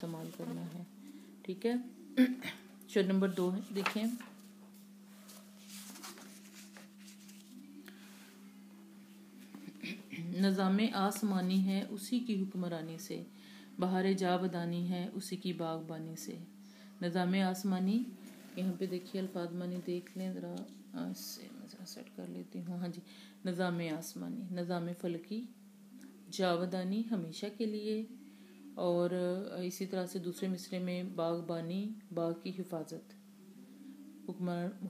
استعمال کرنا ہے. ٹھیک ہے. شعر نمبر 2 ہے, دیکھیں. نظام آسمانی ہے اسی کی حکمرانی سے, بہار جاودانی ہے اسی کی باغبانی سے. نظام آسمانی, یہاں پہ دیکھیے الفاظ معنی دیکھ لیں ذرا, اس سے میں ذرا سیٹ کر لیتی ہوں. ہاں جی, نظام آسمانی, نظام فلکی, جاودانی ہمیشہ کے لیے, اور اسی طرح سے دوسرے مصرے میں باغبانی, باغ کی حفاظت.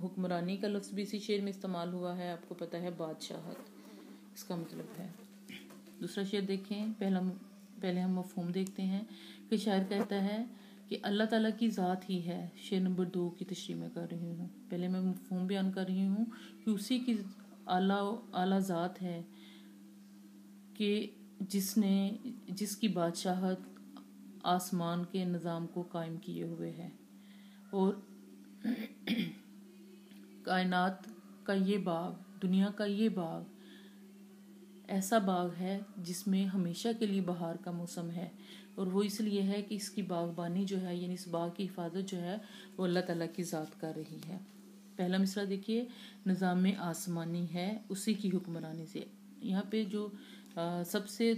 حکمرانی کا لفظ بھی اسی شعر میں استعمال ہوا ہے, آپ کو پتہ ہے, بادشاہت اس کا مطلب ہے. دوسرا شعر دیکھیں. پہلے ہم مفہوم دیکھتے ہیں کہ شاعر کہتا ہے کہ اللہ تعالیٰ کی ذات ہی ہے. شعر نمبر 2 کی تشریح میں کر رہی ہوں. پہلے میں مفہوم بیان کر رہی ہوں کہ اسی کی اعلیٰ ذات ہے کہ جس کی بادشاہت آسمان کے نظام کو قائم کیے ہوئے ہے, اور کائنات کا یہ باغ, دنیا کا یہ باغ ایسا باغ ہے جس میں ہمیشہ کے لیے بہار کا موسم ہے, اور وہ اس لیے ہے کہ اس کی باغبانی جو ہے, یعنی اس باغ کی حفاظت جو ہے وہ اللہ تعالیٰ کی ذات کر رہی ہے. پہلا مصرع دیکھیے. نظام آسمانی ہے اسی کی حکمرانی سے. یہاں پہ جو سب سے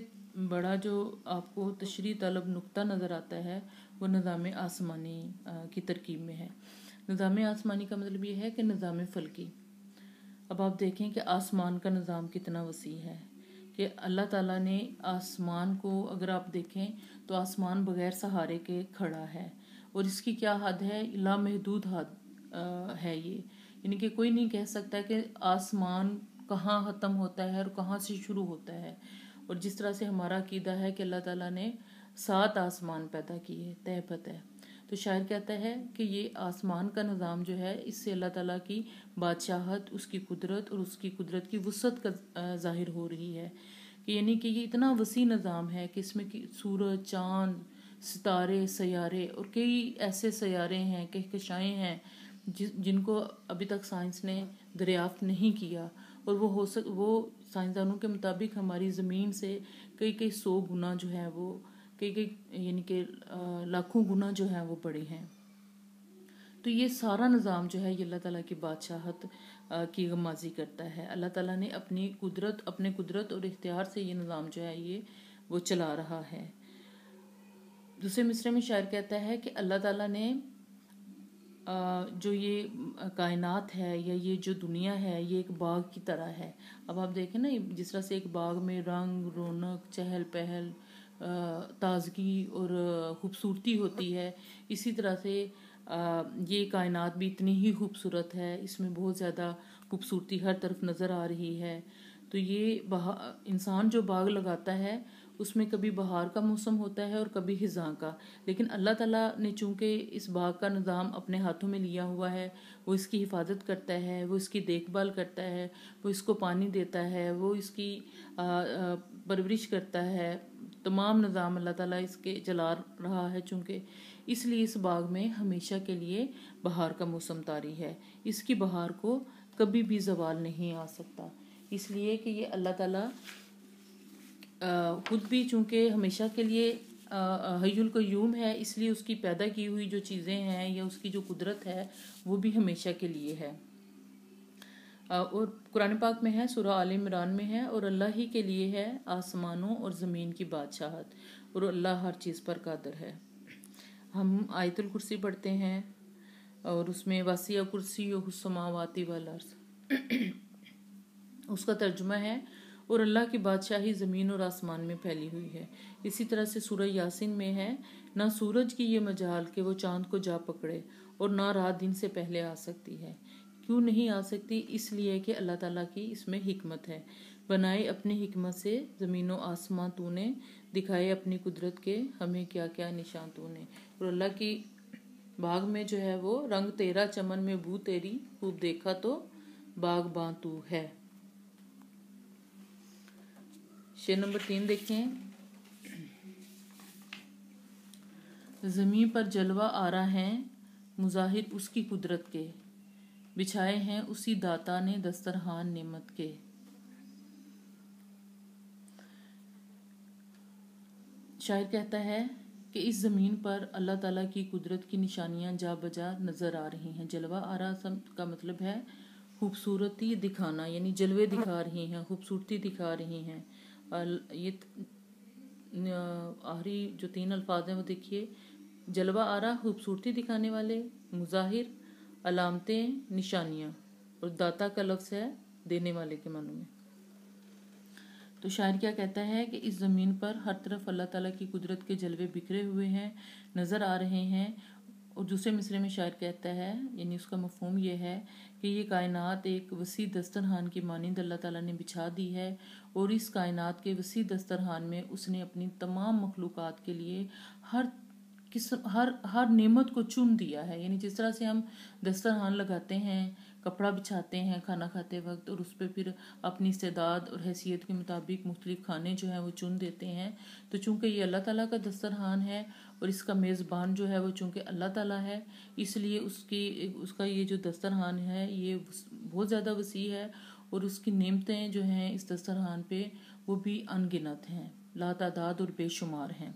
بڑا جو آپ کو تشریح طلب نقطہ نظر آتا ہے وہ نظام آسمانی کی ترکیب میں ہے. نظام آسمانی کا مطلب یہ ہے کہ نظام فلکی. اب آپ دیکھیں کہ آسمان کا نظام کتنا وسیع ہے, کہ اللہ تعالیٰ نے آسمان کو, اگر آپ دیکھیں تو آسمان بغیر سہارے کے کھڑا ہے, اور اس کی کیا حد ہے, لامحدود حد ہے یہ. یعنی کہ کوئی نہیں کہہ سکتا کہ آسمان کہاں ختم ہوتا ہے اور کہاں سے شروع ہوتا ہے. اور جس طرح سے ہمارا عقیدہ ہے کہ اللہ تعالیٰ نے 7 آسمان پیدا کیے تہ بتہ, تو شاعر کہتا ہے کہ یہ آسمان کا نظام جو ہے, اس سے اللہ تعالیٰ کی بادشاہت, اس کی قدرت اور اس کی قدرت کی وسعت کا ظاہر ہو رہی ہے. کہ یعنی کہ یہ اتنا وسیع نظام ہے کہ اس میں سورج, چاند, ستارے, سیارے, اور کئی ایسے سیارے ہیں, کہکشائیں ہیں جن کو ابھی تک سائنس نے دریافت نہیں کیا, اور وہ سائنسدانوں کے مطابق ہماری زمین سے کئی 100 گنا جو ہے وہ یعنی کہ لاکھوں گنا جو ہے وہ بڑے ہیں. تو یہ سارا نظام جو ہے یہ اللہ تعالیٰ کی بادشاہت کی غمازی کرتا ہے. اللہ تعالیٰ نے اپنے قدرت اور اختیار سے یہ نظام جو ہے یہ وہ چلا رہا ہے. دوسرے مصرعے میں شاعر کہتا ہے کہ اللہ تعالیٰ نے جو یہ کائنات ہے یا یہ جو دنیا ہے یہ ایک باغ کی طرح ہے. اب آپ دیکھیں نا, جس طرح سے ایک باغ میں رنگ, رونق, چہل پہل, تازگی اور خوبصورتی ہوتی ہے, اسی طرح سے یہ کائنات بھی اتنی ہی خوبصورت ہے. اس میں بہت زیادہ خوبصورتی ہر طرف نظر آ رہی ہے. تو یہ انسان جو باغ لگاتا ہے اس میں کبھی بہار کا موسم ہوتا ہے اور کبھی خزاں کا, لیکن اللہ تعالیٰ نے چونکہ اس باغ کا نظام اپنے ہاتھوں میں لیا ہوا ہے, وہ اس کی حفاظت کرتا ہے, وہ اس کی دیکھ بھال کرتا ہے, وہ اس کو پانی دیتا ہے, وہ اس کی پرورش کرتا ہے. تمام نظام اللہ تعالیٰ اس کے چلا رہا ہے, چونکہ اس لیے اس باغ میں ہمیشہ کے لیے بہار کا موسم طاری ہے. اس کی بہار کو کبھی بھی زوال نہیں آ سکتا, اس لیے کہ یہ اللہ تعالیٰ خود بھی چونکہ ہمیشہ کے لیے حی القیوم ہے, اس لیے اس کی پیدا کی ہوئی جو چیزیں ہیں یا اس کی جو قدرت ہے وہ بھی ہمیشہ کے لیے ہے. اور قرآن پاک میں ہے, سورہ آل عمران میں ہے, اور اللہ ہی کے لیے ہے آسمانوں اور زمین کی بادشاہت, اور اللہ ہر چیز پر قادر ہے. ہم آیت الکرسی پڑھتے ہیں اور اس میں وسیع کرسی السماوات والارض, اس کا ترجمہ ہے اور اللہ کی بادشاہی زمین اور آسمان میں پھیلی ہوئی ہے. اسی طرح سے سورہ یاسین میں ہے, نہ سورج کی یہ مجال کہ وہ چاند کو جا پکڑے, اور نہ رات دن سے پہلے آ سکتی ہے. کیوں نہیں آ سکتی؟ اس لیے کہ اللہ تعالیٰ کی اس میں حکمت ہے. بنائے اپنی حکمت سے زمین و آسمان تو نے, دکھائے اپنی قدرت کے ہمیں کیا کیا نشان تو نے. اور اللہ کی باغ میں جو ہے وہ رنگ تیرا, چمن میں بو تیری, خوب دیکھا تو باغ باں تو ہے. شعر نمبر 3 دیکھیں. زمین پر جلوہ آرا ہیں مظاہر اس کی قدرت کے, بچھائے ہیں اسی داتا نے دسترخوان نعمت کے. شاعر کہتا ہے کہ اس زمین پر اللہ تعالیٰ کی قدرت کی نشانیاں جا بجا نظر آ رہی ہیں۔ جلوہ آ رہا کا مطلب ہے خوبصورتی دکھانا، یعنی جلوے دکھا رہی ہیں، خوبصورتی دکھا رہی ہیں۔ یہ آخری جو 3 الفاظ ہیں وہ دیکھیے، جلوہ آرا خوبصورتی دکھانے والے، مظاہر علامتیں نشانیاں، اور داتا کا لفظ ہے دینے والے کے معنوں میں۔ تو شاعر کیا کہتا ہے کہ اس زمین پر ہر طرف اللہ تعالیٰ کی قدرت کے جلوے بکھرے ہوئے ہیں، نظر آ رہے ہیں۔ اور دوسرے مصرعے میں شاعر کہتا ہے، یعنی اس کا مفہوم یہ ہے کہ یہ کائنات ایک وسیع دسترخوان کی مانند اللہ تعالیٰ نے بچھا دی ہے، اور اس کائنات کے وسیع دسترخوان میں اس نے اپنی تمام مخلوقات کے لیے ہر نعمت کو چن دیا ہے۔ یعنی جس طرح سے ہم دسترخوان لگاتے ہیں، کپڑا بچھاتے ہیں کھانا کھاتے وقت، اور اس پہ پھر اپنی استعداد اور حیثیت کے مطابق مختلف کھانے جو ہیں وہ چن دیتے ہیں، تو چونکہ یہ اللہ تعالیٰ کا دسترخوان ہے اور اس کا میزبان جو ہے وہ چونکہ اللہ تعالیٰ ہے، اس لیے اس کا یہ جو دسترخوان ہے یہ بہت زیادہ وسیع ہے، اور اس کی نعمتیں جو ہیں اس دسترخوان پہ وہ بھی ان گنت ہیں، لا تعداد اور بے شمار ہیں۔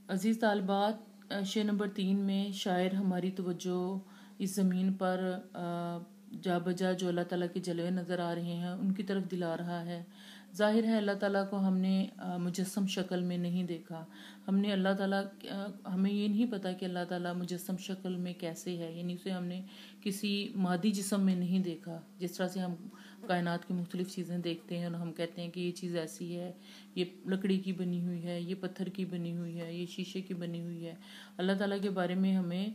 عزیز طالبات، شعر نمبر 3 میں شاعر ہماری توجہ اس زمین پر جا بجا جو اللہ تعالیٰ کے جلوے نظر آ رہے ہیں ان کی طرف دلا رہا ہے۔ ظاہر ہے اللہ تعالیٰ کو ہم نے مجسم شکل میں نہیں دیکھا، ہمیں یہ نہیں پتا کہ اللہ تعالیٰ مجسم شکل میں کیسے ہے، یعنی اسے ہم نے کسی مادی جسم میں نہیں دیکھا، جس طرح سے ہم کائنات کی مختلف چیزیں دیکھتے ہیں اور ہم کہتے ہیں کہ یہ چیز ایسی ہے، یہ لکڑی کی بنی ہوئی ہے، یہ پتھر کی بنی ہوئی ہے، یہ شیشے کی بنی ہوئی ہے۔ اللہ تعالیٰ کے بارے میں ہمیں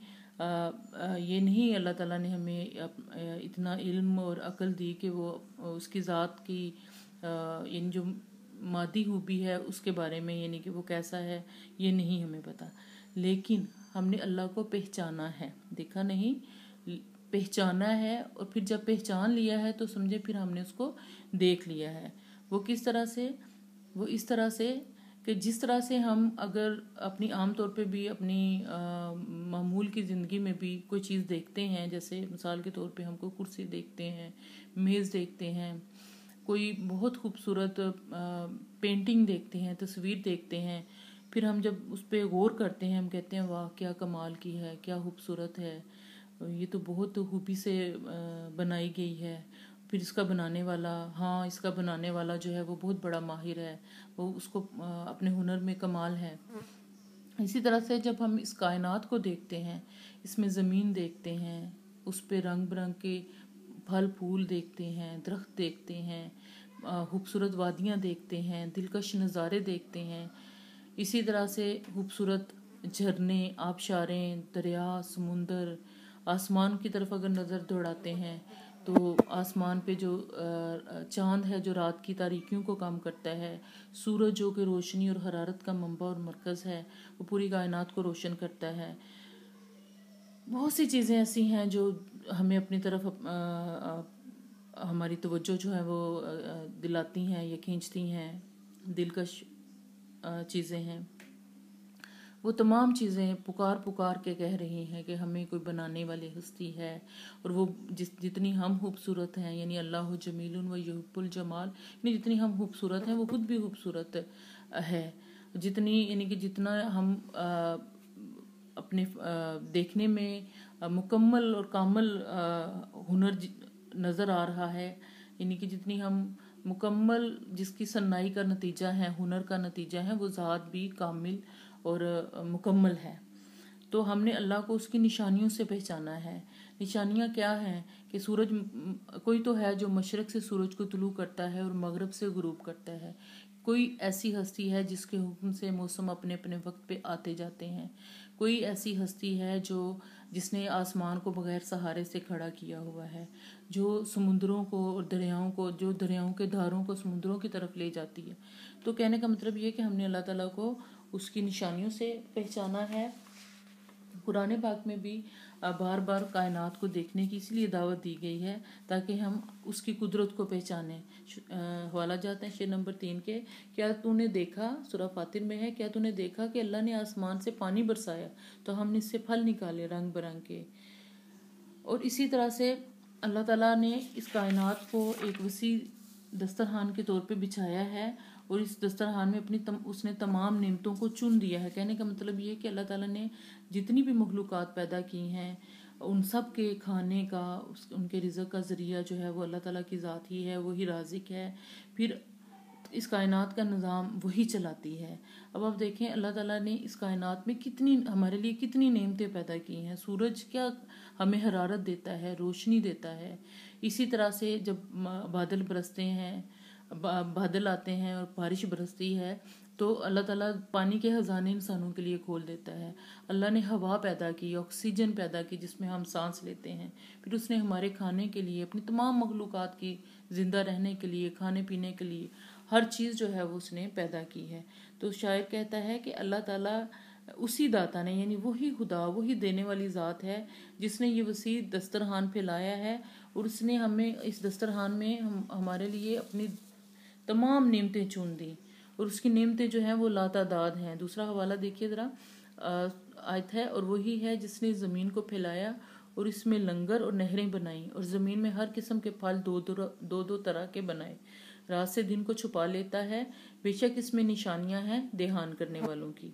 یہ نہیں، اللہ تعالیٰ نے ہمیں اتنا علم اور عقل دی کہ وہ اس کی ذات کی یعنی جو مادی خوبی ہے اس کے بارے میں، یعنی کہ وہ کیسا ہے یہ نہیں ہمیں پتا، لیکن ہم نے اللہ کو پہچانا ہے، دیکھا نہیں، پہچانا ہے، اور پھر جب پہچان لیا ہے تو سمجھے پھر ہم نے اس کو دیکھ لیا ہے۔ وہ کس طرح سے؟ وہ اس طرح سے کہ جس طرح سے ہم اگر اپنی عام طور پہ بھی اپنی معمول کی زندگی میں بھی کوئی چیز دیکھتے ہیں، جیسے مثال کے طور پہ ہم کو کرسی دیکھتے ہیں، میز دیکھتے ہیں، کوئی بہت خوبصورت پینٹنگ دیکھتے ہیں، تصویر دیکھتے ہیں، پھر ہم جب اس پہ غور کرتے ہیں ہم کہتے ہیں واہ کیا کمال کی ہے، کیا خوبصورت ہے، یہ تو بہت خوبی سے بنائی گئی ہے، پھر اس کا بنانے والا جو ہے وہ بہت بڑا ماہر ہے، وہ اس کو اپنے ہنر میں کمال ہے۔ اسی طرح سے جب ہم اس کائنات کو دیکھتے ہیں، اس میں زمین دیکھتے ہیں، اس پہ رنگ برنگ کے پھل پھول دیکھتے ہیں، درخت دیکھتے ہیں، خوبصورت وادیاں دیکھتے ہیں، دلکش نظارے دیکھتے ہیں، اسی طرح سے خوبصورت جھرنے، آبشاریں، دریا، سمندر، آسمان کی طرف اگر نظر دوڑاتے ہیں تو آسمان پہ جو چاند ہے جو رات کی تاریکیوں کو کم کرتا ہے، سورج جو کہ روشنی اور حرارت کا منبع اور مرکز ہے، وہ پوری کائنات کو روشن کرتا ہے۔ بہت سی چیزیں ایسی ہیں جو ہمیں اپنی طرف ہماری توجہ جو ہے وہ دلاتی ہیں یا کھینچتی ہیں، دلکش چیزیں ہیں۔ وہ تمام چیزیں پکار کے کہہ رہی ہیں کہ ہمیں کوئی بنانے والی ہستی ہے، اور وہ جتنی ہم خوبصورت ہیں، یعنی اللہ جمیل و یحب الجمال، یعنی جتنی ہم خوبصورت ہیں وہ خود بھی خوبصورت ہے، یعنی کہ جتنا ہم اپنے دیکھنے میں مکمل اور کامل ہنر نظر آ رہا ہے، یعنی کہ جتنی ہم مکمل جس کی صنائی کا نتیجہ ہے، ہنر کا نتیجہ ہے، وہ ذات بھی کامل اور مکمل ہے۔ تو ہم نے اللہ کو اس کی نشانیوں سے پہچانا ہے۔ نشانیاں کیا ہیں؟ کہ سورج کوئی تو ہے جو مشرق سے سورج کو طلوع کرتا ہے اور مغرب سے غروب کرتا ہے، کوئی ایسی ہستی ہے جس کے حکم سے موسم اپنے اپنے وقت پہ آتے جاتے ہیں، کوئی ایسی ہستی ہے جس نے آسمان کو بغیر سہارے سے کھڑا کیا ہوا ہے، جو سمندروں کو اور دریاؤں کو، جو دریاؤں کے دھاروں کو سمندروں کی طرف لے جاتی ہے۔ تو کہنے کا مطلب یہ کہ ہم نے اللہ تعالیٰ کو اس کی نشانیوں سے پہچانا ہے۔ قرآن پاک میں بھی بار بار کائنات کو دیکھنے کی اس لیے دعوت دی گئی ہے تاکہ ہم اس کی قدرت کو پہچانیں۔ حوالہ جاتے ہیں شعر نمبر 3 کے، کیا تو نے دیکھا، سورہ فاطر میں ہے، کیا تو نے دیکھا کہ اللہ نے آسمان سے پانی برسایا تو ہم نے اس سے پھل نکالے رنگ برنگ کے۔ اور اسی طرح سے اللہ تعالیٰ نے اس کائنات کو ایک وسیع دسترخوان کے طور پہ بچھایا ہے، اور اس دسترخوان میں اس نے تمام نعمتوں کو چن دیا ہے۔ کہنے کا مطلب یہ ہے کہ اللہ تعالیٰ نے جتنی بھی مخلوقات پیدا کی ہیں ان سب کے کھانے کا، ان کے رزق کا ذریعہ جو ہے وہ اللہ تعالیٰ کی ذات ہی ہے، وہی رازق ہے، پھر اس کائنات کا نظام وہی چلاتی ہے۔ اب آپ دیکھیں اللہ تعالیٰ نے اس کائنات میں ہمارے لیے کتنی نعمتیں پیدا کی ہیں۔ سورج کیا ہمیں حرارت دیتا ہے، روشنی دیتا ہے۔ اسی طرح سے جب بادل برستے ہیں، بادل آتے ہیں اور بارش برستی ہے تو اللہ تعالیٰ پانی کے خزانے انسانوں کے لیے کھول دیتا ہے۔ اللہ نے ہوا پیدا کی، آکسیجن پیدا کی جس میں ہم سانس لیتے ہیں، پھر اس نے ہمارے کھانے کے لیے، اپنی تمام مخلوقات کی زندہ رہنے کے لیے، کھانے پینے کے لیے ہر چیز جو ہے وہ اس نے پیدا کی ہے۔ تو شاعر کہتا ہے کہ اللہ تعالیٰ اسی داتا نے، یعنی وہی خدا، وہی دینے والی ذات ہے جس نے یہ وسیع دسترخوان پھیلایا ہے، اور اس نے ہمیں اس دسترخوان میں ہمارے لیے اپنی تمام نعمتیں چن دیں، اور اس کی نعمتیں جو ہیں وہ لاتعداد ہیں۔ دوسرا حوالہ دیکھیے ذرا، آیت ہے، اور وہی ہے جس نے زمین کو پھیلایا اور اس میں لنگر اور نہریں بنائیں، اور زمین میں ہر قسم کے پھل دو طرح کے بنائے، رات سے دن کو چھپا لیتا ہے، بے شک اس میں نشانیاں ہیں دھیان کرنے والوں کی۔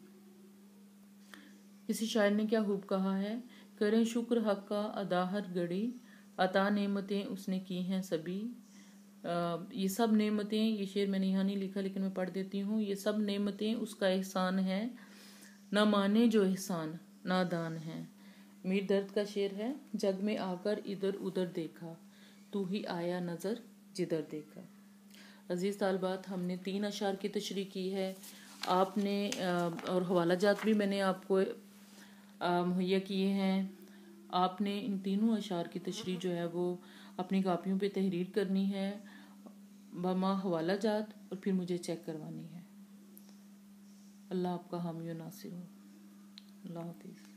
کسی شاعر نے کیا خوب کہا ہے، کریں شکر حق کا ادا ہر گھڑی، عطا نعمتیں اس نے کی ہیں سبھی۔ یہ سب نعمتیں، یہ شعر میں نے یہاں نہیں لکھا لیکن میں پڑھ دیتی ہوں، یہ سب نعمتیں اس کا احسان ہے، نہ مانے جو احسان نادان ہے۔ میر درد کا شعر ہے، جگ میں آ کر ادھر ادھر دیکھا، تو ہی آیا نظر جدھر دیکھا۔ عزیز طالبات، ہم نے 3 اشعار کی تشریح کی ہے، آپ نے اور حوالہ جات بھی میں نے آپ کو مہیا کیے ہیں۔ آپ نے ان تینوں اشعار کی تشریح جو ہے وہ اپنی کاپیوں پہ تحریر کرنی ہے بما حوالہ جات، اور پھر مجھے چیک کروانی ہے۔ اللہ آپ کا حامی و ناصر ہو۔ اللہ حافظ۔